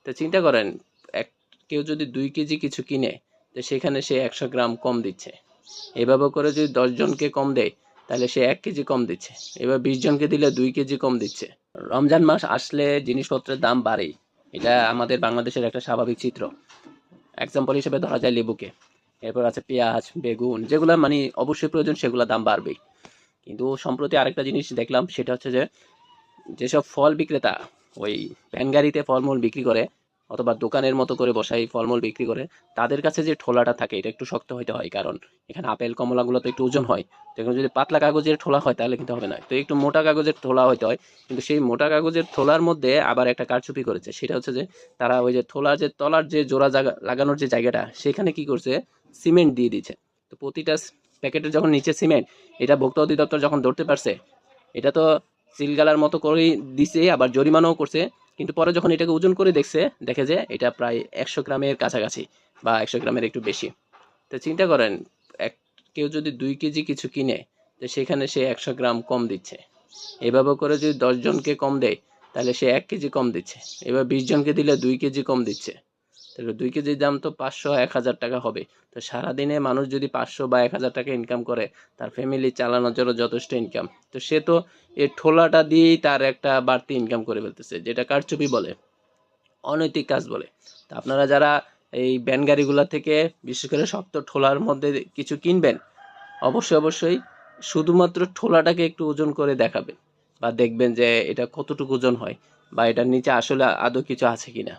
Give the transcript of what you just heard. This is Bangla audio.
তো চিন্তা করেন, এক কেউ যদি 2 কেজি কিছু কিনে, তো সেখানে সে 100 গ্রাম কম দিচ্ছে। এভাবে করে যদি 10 জনকে কম দেয়, তাহলে সে 1 কেজি কম দিচ্ছে। এবার 20 জনকে দিলে 2 কেজি কম দিচ্ছে। রমজান মাস আসলে জিনিসপত্রের দাম বাড়েই, এটা আমাদের বাংলাদেশের একটা স্বাভাবিক চিত্র। এক্সাম্পল হিসেবে ধরা যায় লেবুকে, এরপর আছে পেঁয়াজ, বেগুন, যেগুলো মানে অবশ্যই প্রয়োজন সেগুলো দাম বাড়বেই। কিন্তু সম্প্রতি আরেকটা জিনিস দেখলাম, সেটা হচ্ছে যে যেসব ফল বিক্রেতা ওই ভ্যান গাড়িতে ফলমূল বিক্রি করে, অথবা দোকানের মতো করে বসাই ফলমূল বিক্রি করে, তাদের কাছে যে ঠোলাটা থাকে এটা একটু শক্ত হইতে হয়, কারণ এখানে আপেল কমলাগুলো তো একটু ওজন হয়। তো এখানে যদি পাতলা কাগজের ঠোলা হয় তাহলে কিন্তু হবে না, তো একটু মোটা কাগজের ঠোলা হইতে হয়। কিন্তু সেই মোটা কাগজের ঠোলার মধ্যে আবার একটা কারচুপি করেছে, সেটা হচ্ছে যে তারা ওই যে ঠোলার যে তলার যে জোড়া জায়গা লাগানোর যে জায়গাটা, সেখানে কি করছে, সিমেন্ট দিয়ে দিচ্ছে। তো প্রতিটা প্যাকেটের যখন নিচে সিমেন্ট, এটা ভোক্তা অধিদপ্তর যখন ধরতে পারছে, এটা তো সিলগালার মতো করেই দিছে, আবার জরিমানাও করছে। কিন্তু পরে যখন এটাকে ওজন করে দেখছে, দেখে যে এটা প্রায় 100 গ্রামের কাছাকাছি, বা 100 গ্রামের একটু বেশি। তো চিন্তা করেন, এক কেউ যদি 2 কেজি কিছু কিনে, তো সেখানে সে 100 গ্রাম কম দিচ্ছে। এভাবে করে যদি 10 জনকে কম দেয়, তাহলে সে 1 কেজি কম দিচ্ছে। এবার 20 জনকে দিলে 2 কেজি কম দিচ্ছে। তাহলে 2 কেজির দাম তো 500-1000 টাকা হবে। তো সারাদিনে মানুষ যদি 500 বা 1000 টাকা ইনকাম করে, তার ফ্যামিলি চালানোর জন্য যথেষ্ট ইনকাম। তো সে তো এই ঠোলাটা দিয়েই তার একটা বাড়তি ইনকাম করে ফেলতেছে, যেটা কারচুপি বলে, অনৈতিক কাজ বলে। তো আপনারা যারা এই ভ্যান গাড়িগুলা থেকে বিশেষ করে শক্ত ঠোলার মধ্যে কিছু কিনবেন, অবশ্যই অবশ্যই শুধুমাত্র ঠোলাটাকে একটু ওজন করে দেখাবেন, বা দেখবেন যে এটা কতটুকু ওজন হয়, বা এটার নিচে আসলে আদৌ কিছু আছে কিনা।